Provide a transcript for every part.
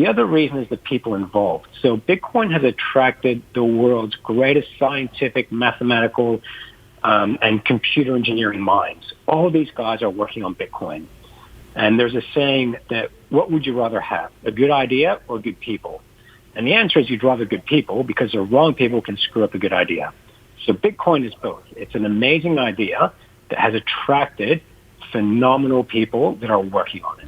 The other reason is the people involved. So Bitcoin has attracted the world's greatest scientific, mathematical, and computer engineering minds. All of these guys are working on Bitcoin. And there's a saying that, what would you rather have, a good idea or good people? And the answer is you'd rather good people, because the wrong people can screw up a good idea. So Bitcoin is both. It's an amazing idea that has attracted phenomenal people that are working on it.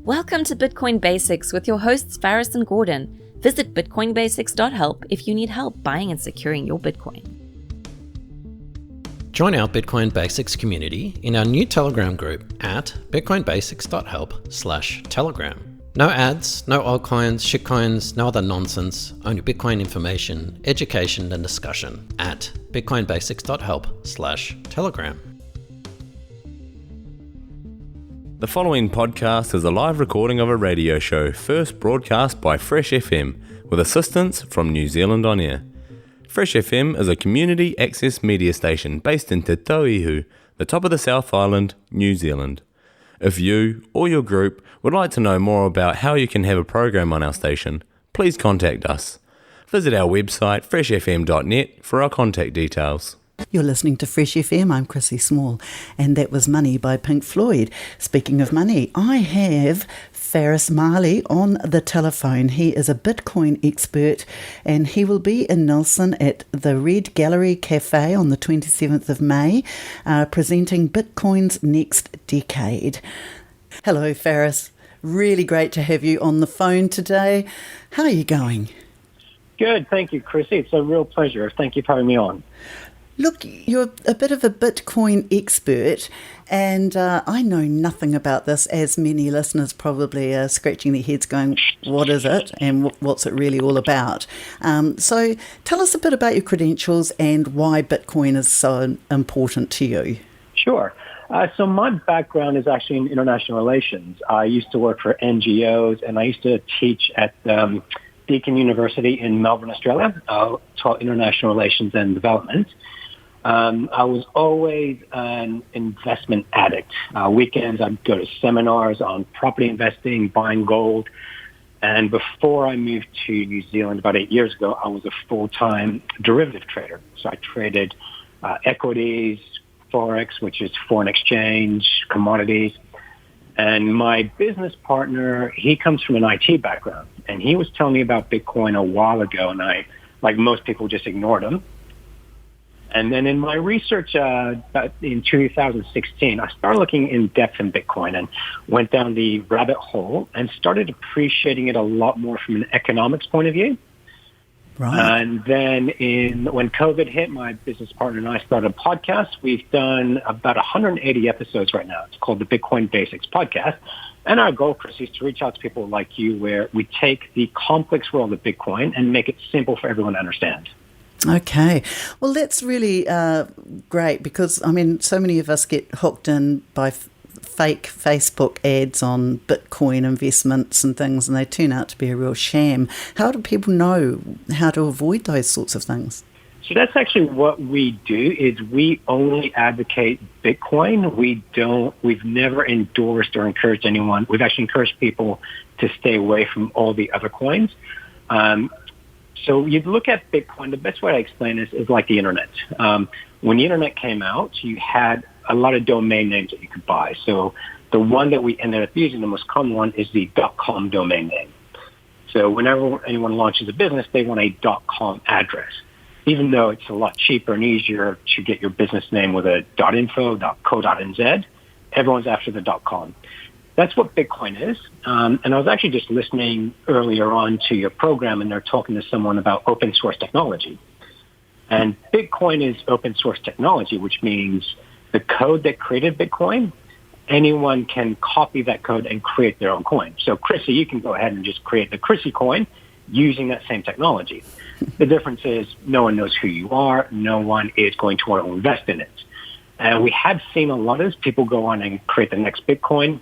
Welcome to Bitcoin Basics with your hosts Faris and Gordon. Visit bitcoinbasics.help if you need help buying and securing your Bitcoin. Join our Bitcoin Basics community in our new Telegram group at bitcoinbasics.help/telegram. No ads, no altcoins, shitcoins, no other nonsense, only Bitcoin information, education and discussion at bitcoinbasics.help/telegram. The following podcast is a live recording of a radio show first broadcast by Fresh FM with assistance from New Zealand On Air. Fresh FM is a community access media station based in Te Tauihu, the top of the South Island, New Zealand. If you or your group would like to know more about how you can have a program on our station, please contact us. Visit our website freshfm.net for our contact details. You're listening to Fresh FM. I'm Chrissy Small, and that was Money by Pink Floyd. Speaking of money, I have Faris Mali on the telephone. He is a Bitcoin expert, and he will be in Nelson at the Red Gallery Cafe on the 27th of May, presenting Bitcoin's Next Decade. Hello, Faris. Really great to have you on the phone today. How are you going? Good, thank you, Chrissy. It's a real pleasure. Thank you for having me on. Look, you're a bit of a Bitcoin expert, and I know nothing about this, as many listeners probably are scratching their heads going, what is it and what's it really all about? So tell us a bit about your credentials and why Bitcoin is so important to you. Sure. So my background is actually in international relations. I used to work for NGOs, and I used to teach at Deakin University in Melbourne, Australia. I taught international relations and development. I was always an investment addict. Weekends, I'd go to seminars on property investing, buying gold. And before I moved to New Zealand about 8 years ago, I was a full-time derivative trader. So I traded equities, Forex, which is foreign exchange, commodities. And my business partner, he comes from an IT background. And he was telling me about Bitcoin a while ago, and I, like most people, just ignored him. And then in my research in 2016, I started looking in depth in Bitcoin and went down the rabbit hole and started appreciating it a lot more from an economics point of view. Right. And then when COVID hit, my business partner and I started a podcast. We've done about 180 episodes right now. It's called the Bitcoin Basics Podcast. And our goal, Chris, is to reach out to people like you, where we take the complex world of Bitcoin and make it simple for everyone to understand. Okay. Well, that's really great because, I mean, so many of us get hooked in by fake Facebook ads on Bitcoin investments and things, and they turn out to be a real sham. How do people know how to avoid those sorts of things? So that's actually what we do, is we only advocate Bitcoin. We've never endorsed or encouraged anyone. We've actually encouraged people to stay away from all the other coins. So you'd look at Bitcoin, the best way to explain this is like the internet. When the internet came out, you had a lot of domain names that you could buy. So the one that we ended up using, the most common one, is the .com domain name. So whenever anyone launches a business, they want a .com address, even though it's a lot cheaper and easier to get your business name with a .info, .co.nz. Everyone's after the .com. That's what Bitcoin is. And I was actually just listening earlier on to your program, and they're talking to someone about open source technology. And Bitcoin is open source technology, which means the code that created Bitcoin, anyone can copy that code and create their own coin. So Chrissy, you can go ahead and just create the Chrissy coin using that same technology. The difference is no one knows who you are. No one is going to want to invest in it. And we have seen a lot of this. People go on and create the next Bitcoin.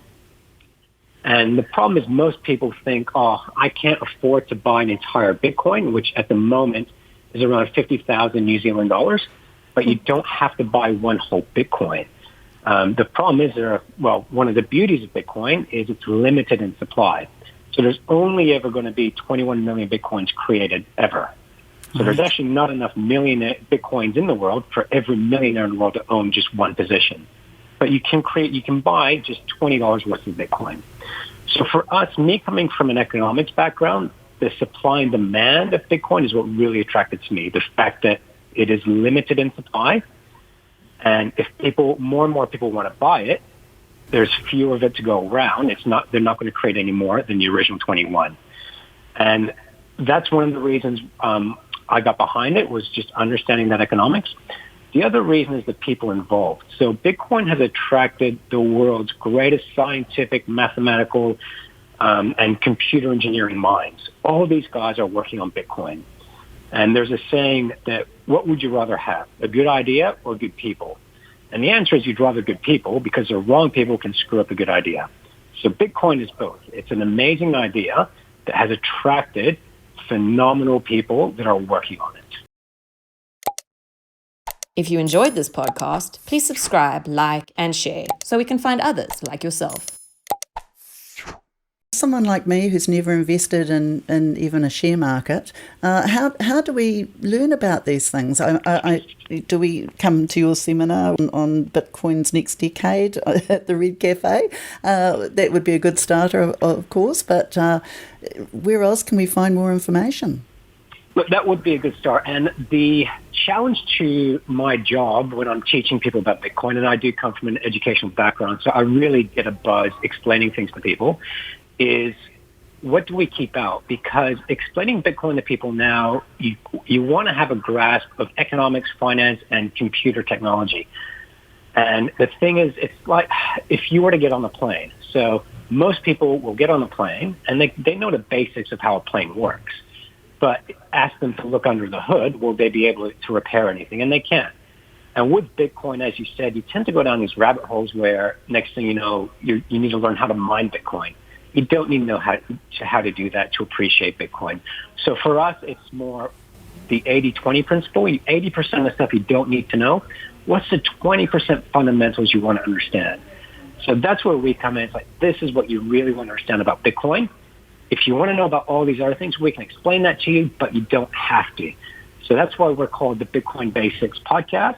And the problem is most people think, I can't afford to buy an entire Bitcoin, which at the moment is around 50,000 New Zealand dollars, but you don't have to buy one whole Bitcoin. The problem is one of the beauties of Bitcoin is it's limited in supply. So there's only ever going to be 21 million Bitcoins created ever. So there's actually not enough million Bitcoins in the world for every millionaire in the world to own just one position. But you can buy just $20 worth of Bitcoin. So for us, me coming from an economics background, the supply and demand of Bitcoin is what really attracted to me. The fact that it is limited in supply. And if more and more people want to buy it, there's fewer of it to go around. They're not going to create any more than the original 21. And that's one of the reasons I got behind it, was just understanding that economics. The other reason is the people involved. So Bitcoin has attracted the world's greatest scientific, mathematical, and computer engineering minds. All these guys are working on Bitcoin. And there's a saying that, what would you rather have, a good idea or good people? And the answer is you'd rather good people, because the wrong people can screw up a good idea. So Bitcoin is both. It's an amazing idea that has attracted phenomenal people that are working on it. If you enjoyed this podcast, please subscribe, like, and share so we can find others like yourself. Someone like me who's never invested in even a share market, how do we learn about these things? Do we come to your seminar on Bitcoin's next decade at the Red Cafe? That would be a good starter, of course, but where else can we find more information? Look, that would be a good start. And the challenge to my job when I'm teaching people about Bitcoin, and I do come from an educational background, so I really get a buzz explaining things to people, is what do we keep out? Because explaining Bitcoin to people now, you want to have a grasp of economics, finance, and computer technology. And the thing is, it's like if you were to get on a plane. So most people will get on a plane, and they know the basics of how a plane works. But ask them to look under the hood, will they be able to repair anything? And they can't. And with Bitcoin, as you said, you tend to go down these rabbit holes where next thing you know, you need to learn how to mine Bitcoin. You don't need to know how to do that to appreciate Bitcoin. So for us, it's more the 80-20 principle. 80% of the stuff you don't need to know. What's the 20% fundamentals you want to understand? So that's where we come in. It's like, this is what you really want to understand about Bitcoin. If you want to know about all these other things, we can explain that to you, but you don't have to. So that's why we're called the Bitcoin Basics Podcast.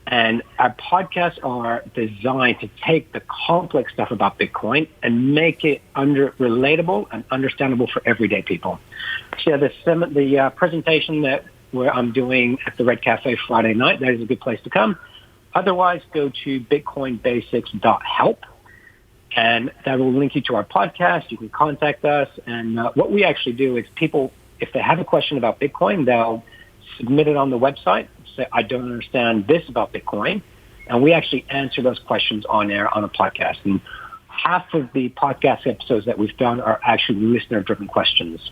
And our podcasts are designed to take the complex stuff about Bitcoin and make it relatable and understandable for everyday people. So the presentation where I'm doing at the Red Cafe Friday night, that is a good place to come. Otherwise, go to bitcoinbasics.help. And that will link you to our podcast. You can contact us. And what we actually do is people, if they have a question about Bitcoin, they'll submit it on the website. Say, I don't understand this about Bitcoin. And we actually answer those questions on air on a podcast. And half of the podcast episodes that we've done are actually listener-driven questions.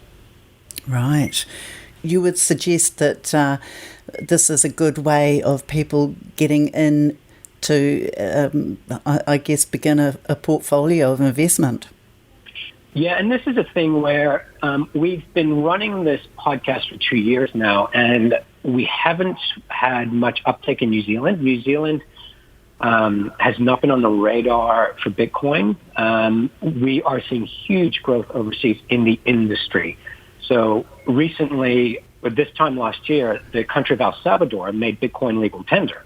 Right. You would suggest that this is a good way of people getting in to, I guess, begin a portfolio of investment. Yeah, and this is a thing where we've been running this podcast for 2 years now, and we haven't had much uptake in New Zealand. New Zealand has not been on the radar for Bitcoin. We are seeing huge growth overseas in the industry. So recently, or this time last year, the country of El Salvador made Bitcoin legal tender.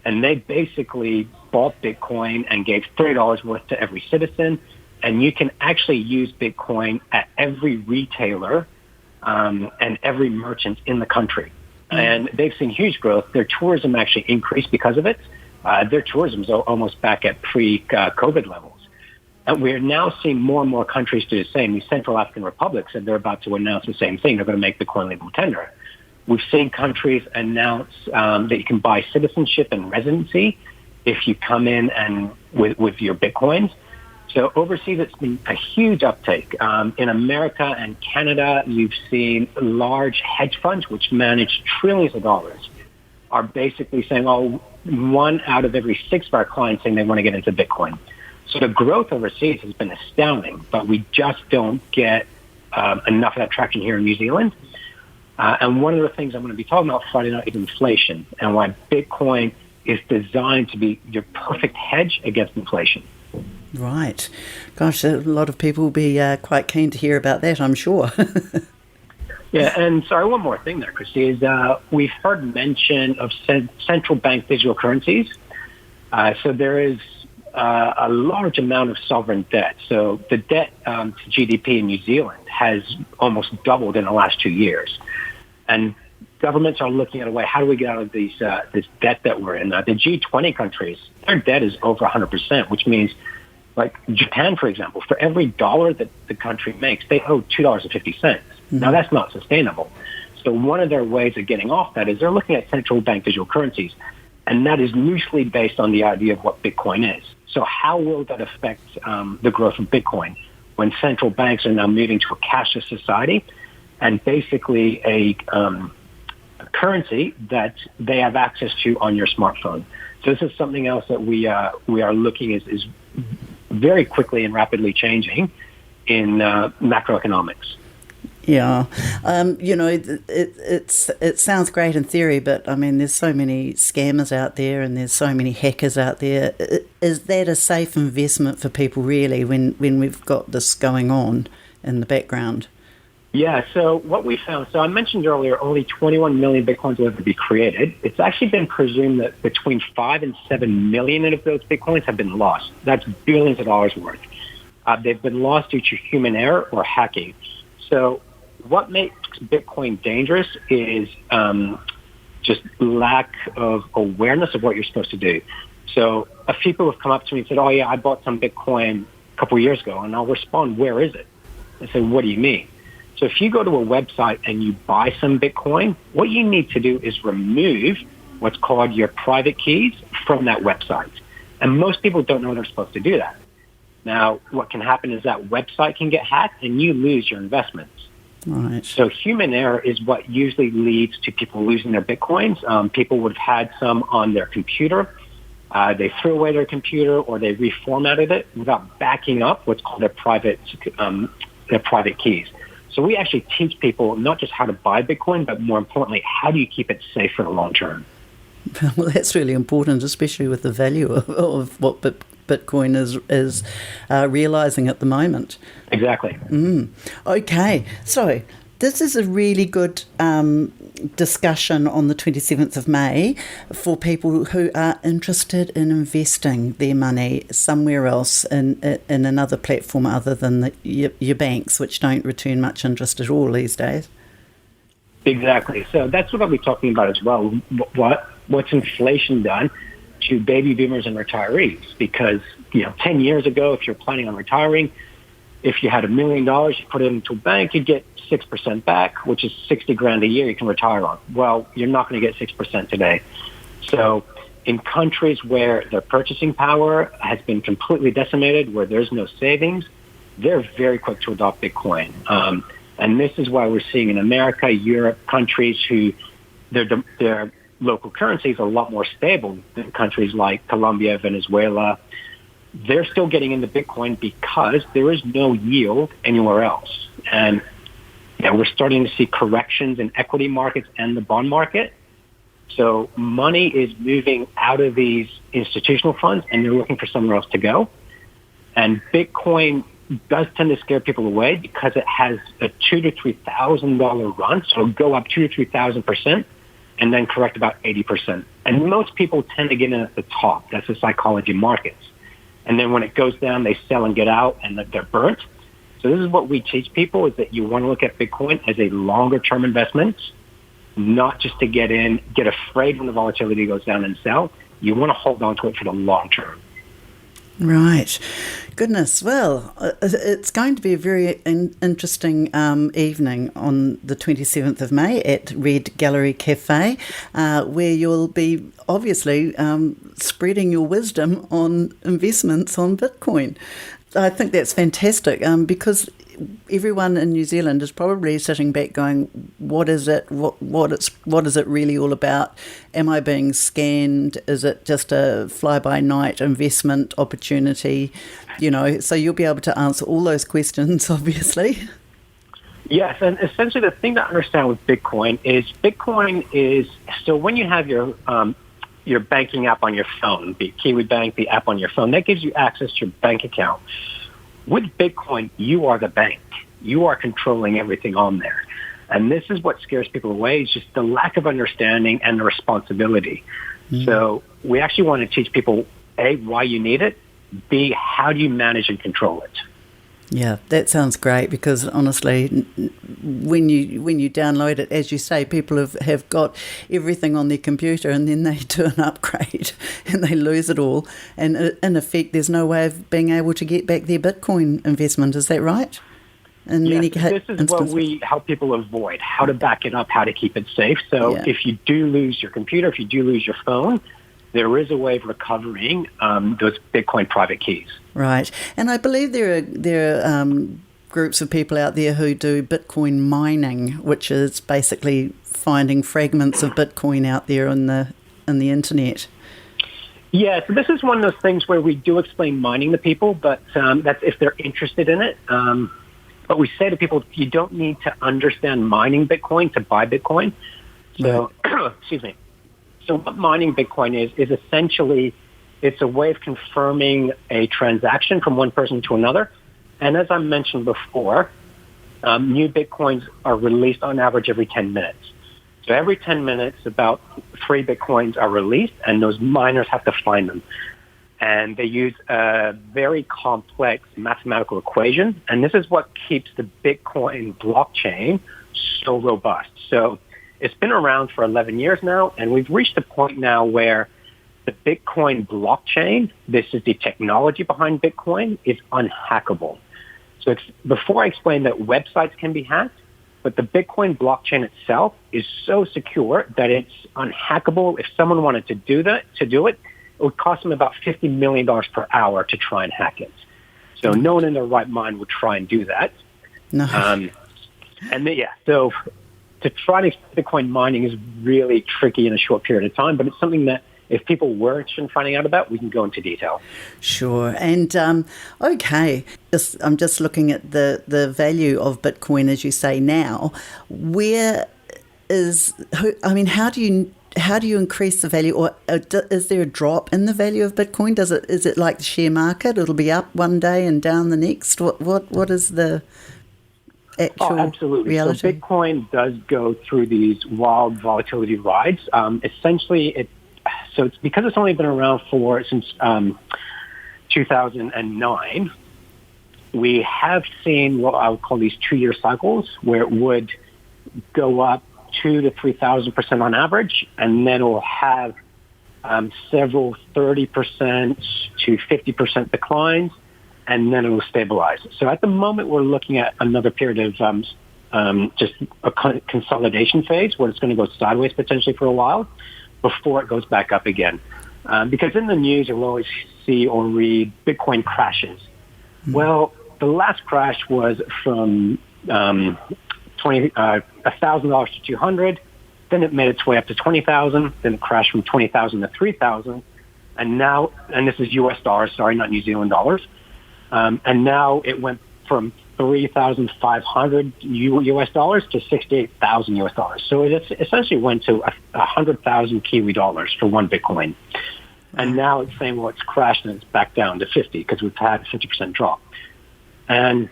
And they basically bought Bitcoin and gave $30 worth to every citizen. And you can actually use Bitcoin at every retailer and every merchant in the country. And they've seen huge growth. Their tourism actually increased because of it. Their tourism is almost back at pre-COVID levels. And we're now seeing more and more countries do the same. These Central African republics, and they're about to announce the same thing. They're going to make Bitcoin legal tender. We've seen countries announce that you can buy citizenship and residency if you come in and with your Bitcoins. So overseas, it's been a huge uptake. In America and Canada, you've seen large hedge funds, which manage trillions of dollars, are basically saying, oh, 1 out of every 6 of our clients saying they want to get into Bitcoin. So the growth overseas has been astounding, but we just don't get enough of that traction here in New Zealand. And one of the things I'm going to be talking about Friday night is inflation and why Bitcoin is designed to be your perfect hedge against inflation. Right. Gosh, a lot of people will be quite keen to hear about that, I'm sure. Yeah, and sorry, one more thing there, Christy, is we've heard mention of central bank digital currencies. So there is a large amount of sovereign debt. So the debt to GDP in New Zealand has almost doubled in the last 2 years. And governments are looking at a way, how do we get out of this debt that we're in? The G20 countries, their debt is over 100%, which means, like Japan, for example, for every dollar that the country makes, they owe $2.50. Now, that's not sustainable. So one of their ways of getting off that is they're looking at central bank digital currencies. And that is loosely based on the idea of what Bitcoin is. So how will that affect the growth of Bitcoin when central banks are now moving to a cashless society and basically a currency that they have access to on your smartphone? So this is something else that we are looking is very quickly and rapidly changing in macroeconomics. Yeah, it sounds great in theory, but I mean, there's so many scammers out there, and there's so many hackers out there. Is that a safe investment for people, really, when we've got this going on in the background? Yeah. So what we found. So I mentioned earlier, only 21 million bitcoins will ever be created. It's actually been presumed that between 5 and 7 million of those bitcoins have been lost. That's billions of dollars worth. They've been lost due to human error or hacking. So what makes Bitcoin dangerous is just lack of awareness of what you're supposed to do. So a few people have come up to me and said, oh, yeah, I bought some Bitcoin a couple of years ago. And I'll respond, where is it? I say, what do you mean? So if you go to a website and you buy some Bitcoin, what you need to do is remove what's called your private keys from that website. And most people don't know they're supposed to do that. Now, what can happen is that website can get hacked and you lose your investments. Right. So human error is what usually leads to people losing their Bitcoins. People would have had some on their computer. They threw away their computer or they reformatted it without backing up what's called their private keys. So we actually teach people not just how to buy Bitcoin, but more importantly, how do you keep it safe for the long term? Well, that's really important, especially with the value of what Bitcoin is realising at the moment. Exactly. Okay, so this is a really good discussion on the 27th of May for people who are interested in investing their money somewhere else in another platform other than your banks, which don't return much interest at all these days. Exactly. So that's what I'll be talking about as well. What's inflation done to baby boomers and retirees? Because 10 years ago, if you're planning on retiring, if you had $1 million, you put it into a bank, you'd get 6% back, which is $60,000 a year you can retire on. Well, you're not going to get 6% today. So in countries where their purchasing power has been completely decimated, where there's no savings, they're very quick to adopt Bitcoin. And this is why we're seeing in America, Europe, countries who their local currencies are a lot more stable than countries like Colombia, Venezuela. They're still getting into Bitcoin because there is no yield anywhere else. And we're starting to see corrections in equity markets and the bond market. So money is moving out of these institutional funds and they're looking for somewhere else to go. And Bitcoin does tend to scare people away because it has a $2,000 to $3,000 run. So it'll go up 2,000 to 3,000% and then correct about 80%. And most people tend to get in at the top. That's the psychology of markets. And then when it goes down, they sell and get out and they're burnt. So this is what we teach people, is that you want to look at Bitcoin as a longer-term investment, not just to get in, get afraid when the volatility goes down and sell. You want to hold on to it for the long term. Right. Goodness. Well, it's going to be a very interesting evening on the 27th of May at Red Gallery Cafe, where you'll be obviously spreading your wisdom on investments on Bitcoin. I think that's fantastic because everyone in New Zealand is probably sitting back going, what is it? What is it really all about? Am I being scammed? Is it just a fly-by-night investment opportunity? So you'll be able to answer all those questions, obviously. Yes, and essentially the thing to understand with Bitcoin is so when you have your your banking app on your phone, be it Kiwi Bank, the app on your phone. That gives you access to your bank account. With Bitcoin, you are the bank. You are controlling everything on there. And this is what scares people away, is just the lack of understanding and the responsibility. So we actually want to teach people, A, why you need it, B, how do you manage and control it. Yeah, that sounds great, because honestly, when you download it, as you say, people have got everything on their computer, and then they do an upgrade and they lose it all. And in effect, there's no way of being able to get back their Bitcoin investment. Is that right? Yes, this is what we help people avoid, how to back it up, how to keep it safe. So if you do lose your computer, if you do lose your phone, there is a way of recovering those Bitcoin private keys. Right. And I believe there are groups of people out there who do Bitcoin mining, which is basically finding fragments of Bitcoin out there in the internet. Yeah, so this is one of those things where we do explain mining to people, but that's if they're interested in it. But we say to people, you don't need to understand mining Bitcoin to buy Bitcoin. So, excuse me. So what mining Bitcoin is essentially, it's a way of confirming a transaction from one person to another. And as I mentioned before, new Bitcoins are released on average every 10 minutes. So every 10 minutes, about 3 Bitcoins are released, and those miners have to find them. And they use a very complex mathematical equation. And this is what keeps the Bitcoin blockchain so robust. So it's been around for 11 years now, and we've reached a point now where the Bitcoin blockchain, this is the technology behind Bitcoin, is unhackable. So before I explain that websites can be hacked, but the Bitcoin blockchain itself is so secure that it's unhackable. If someone wanted to do it, it would cost them about $50 million per hour to try and hack it. So no one in their right mind would try and do that. No. So to try to explain Bitcoin mining is really tricky in a short period of time, but it's something that if people were interested in finding out about, we can go into detail. Sure. And, okay, I'm just looking at the value of Bitcoin, as you say now. How do you increase the value, or is there a drop in the value of Bitcoin? Is it like the share market? It'll be up one day and down the next. What is the actual absolutely. reality? So Bitcoin does go through these wild volatility rides. Essentially, it's because it's only been around since 2009. We have seen what I would call these 2-year cycles, where it would go up 2,000 to 3,000% on average, and then it will have several 30% to 50% declines, and then it will stabilize. So at the moment, we're looking at another period of just a consolidation phase, where it's going to go sideways potentially for a while before it goes back up again. Because in the news, you'll always see or read Bitcoin crashes. Well, the last crash was from $1,000 to $200, then it made its way up to $20,000, then it crashed from $20,000 to $3,000, and this is US dollars, sorry, not New Zealand dollars, and now it went from 3,500 US dollars to 68,000 US dollars. So it essentially went to 100,000 Kiwi dollars for one Bitcoin. And now it's saying, well, it's crashed and it's back down to 50 because we've had a 50% drop. And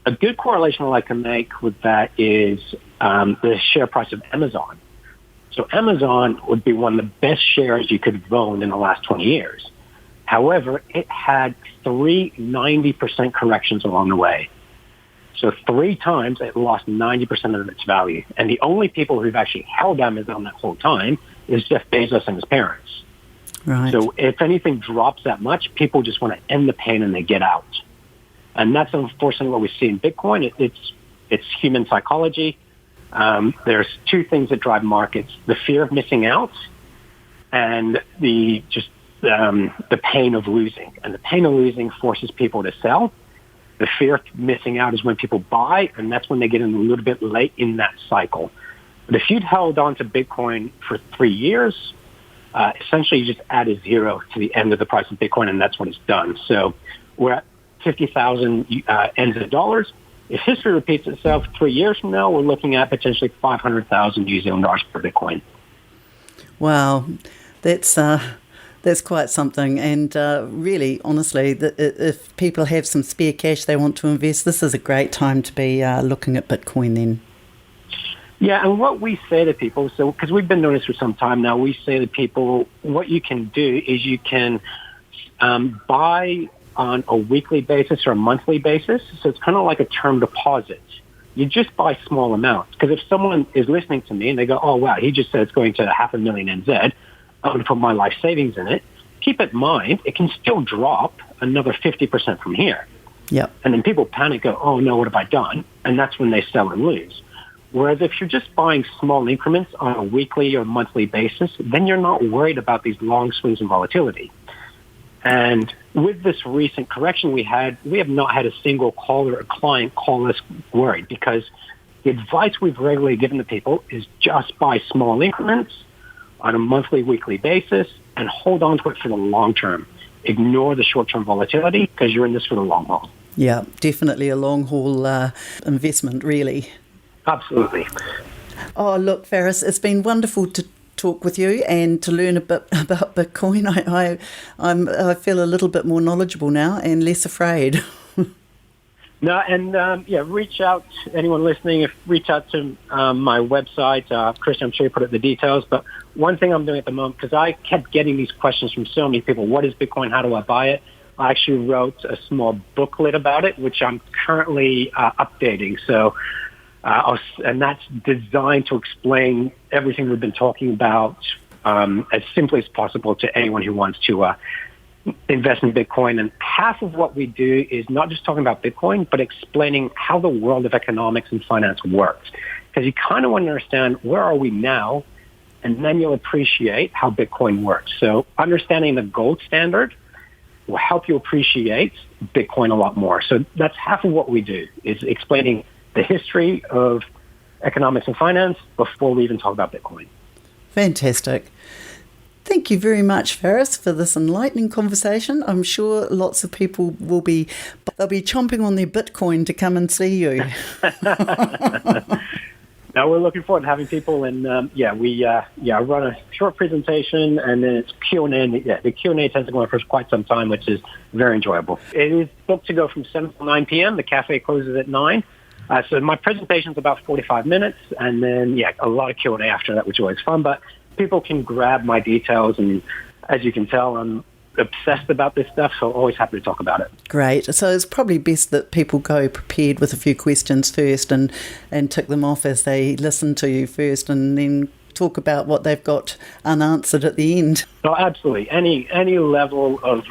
a good correlation I like to make with that is the share price of Amazon. So Amazon would be one of the best shares you could have owned in the last 20 years. However, it had 3 90% corrections along the way. So 3 times it lost 90% of its value. And the only people who've actually held Amazon that whole time is Jeff Bezos and his parents. Right. So if anything drops that much, people just want to end the pain and they get out. And that's unfortunately what we see in Bitcoin. It's human psychology. There's 2 things that drive markets: the fear of missing out and the pain of losing. And the pain of losing forces people to sell. The fear of missing out is when people buy, and that's when they get in a little bit late in that cycle. But if you'd held on to Bitcoin for 3 years, essentially you just add a 0 to the end of the price of Bitcoin, and that's when it's done. So we're at 50,000 NZ dollars. If history repeats itself 3 years from now, we're looking at potentially 500,000 New Zealand dollars per Bitcoin. Wow. That's quite something. And really, honestly, if people have some spare cash they want to invest, this is a great time to be looking at Bitcoin then. Yeah, and what we say to people, so because we've been doing this for some time now, we say to people, what you can do is you can buy on a weekly basis or a monthly basis. So it's kind of like a term deposit. You just buy small amounts. Because if someone is listening to me and they go, oh, wow, he just said it's going to 500,000 NZ, I'm going to put my life savings in it. Keep in mind, it can still drop another 50% from here. Yep. And then people panic, go, oh, no, what have I done? And that's when they sell and lose. Whereas if you're just buying small increments on a weekly or monthly basis, then you're not worried about these long swings in volatility. And with this recent correction we have not had a single caller or client call us worried, because the advice we've regularly given to people is just buy small increments on a monthly, weekly basis and hold on to it for the long term. Ignore the short-term volatility because you're in this for the long haul. Yeah, definitely a long-haul investment, really. Absolutely. Oh, look, Faris, it's been wonderful to talk with you and to learn a bit about Bitcoin. I feel a little bit more knowledgeable now and less afraid. No, and reach out, anyone listening, reach out to my website. Chris, I'm sure you put it in the details, but one thing I'm doing at the moment, because I kept getting these questions from so many people, what is Bitcoin, how do I buy it? I actually wrote a small booklet about it, which I'm currently updating. So, and that's designed to explain everything we've been talking about as simply as possible to anyone who wants to invest in Bitcoin. And half of what we do is not just talking about Bitcoin, but explaining how the world of economics and finance works. Because you kind of want to understand where are we now, and then you'll appreciate how Bitcoin works. So understanding the gold standard will help you appreciate Bitcoin a lot more. So that's half of what we do, is explaining the history of economics and finance before we even talk about Bitcoin. Fantastic. Thank you very much, Faris, for this enlightening conversation. I'm sure lots of people they'll be chomping on their Bitcoin to come and see you. Now we're looking forward to having people, and we run a short presentation, and then it's Q&A. And the Q&A tends to go on for quite some time, which is very enjoyable. It is booked to go from 7 to 9 p.m. The cafe closes at 9. So my presentation is about 45 minutes, and then a lot of Q&A after that, which is always fun. But people can grab my details, and as you can tell, I'm obsessed about this stuff, so always happy to talk about it. Great. So it's probably best that people go prepared with a few questions first and tick them off as they listen to you first, and then talk about what they've got unanswered at the end. Oh, absolutely. Any level of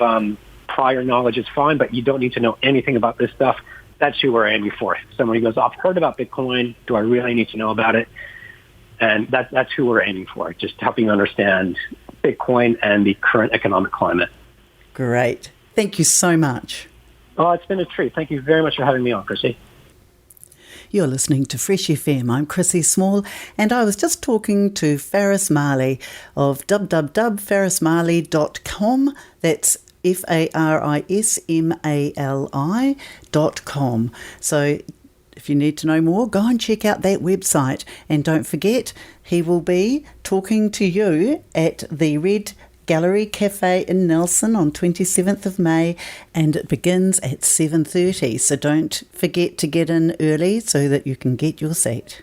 prior knowledge is fine, but you don't need to know anything about this stuff. That's who we're aiming for. Someone who goes, I've heard about Bitcoin. Do I really need to know about it? And that's who we're aiming for, just helping you understand Bitcoin and the current economic climate. Great. Thank you so much. Oh, it's been a treat. Thank you very much for having me on, Chrissy. You're listening to Fresh FM. I'm Chrissy Small, and I was just talking to Faris Mali of www.farismali.com. That's FARISMALI.com. So if you need to know more, go and check out that website. And don't forget, he will be talking to you at the Red Gallery Cafe in Nelson on 27th of May, and it begins at 7:30. So don't forget to get in early so that you can get your seat.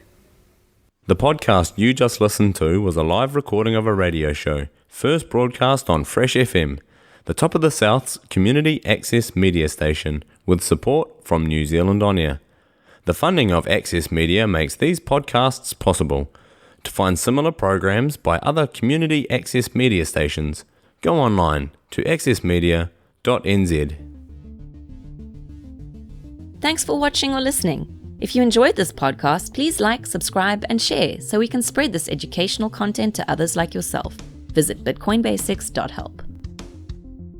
The podcast you just listened to was a live recording of a radio show, first broadcast on Fresh FM, the top of the South's community access media station, with support from New Zealand On Air. The funding of Access Media makes these podcasts possible. To find similar programs by other community access media stations, go online to accessmedia.nz. Thanks for watching or listening. If you enjoyed this podcast, please like, subscribe, and share so we can spread this educational content to others like yourself. Visit bitcoinbasics.help.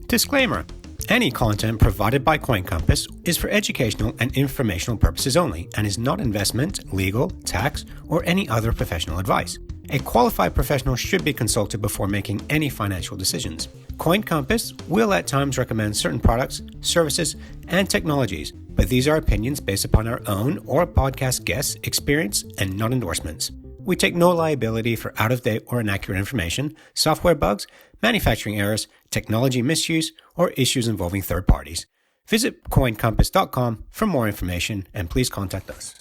Disclaimer. Any content provided by Coin Compass is for educational and informational purposes only and is not investment, legal, tax, or any other professional advice. A qualified professional should be consulted before making any financial decisions. Coin Compass will at times recommend certain products, services, and technologies, but these are opinions based upon our own or podcast guests' experience and not endorsements. We take no liability for out-of-date or inaccurate information, software bugs, manufacturing errors, technology misuse, or issues involving third parties. Visit coincompass.com for more information and please contact us.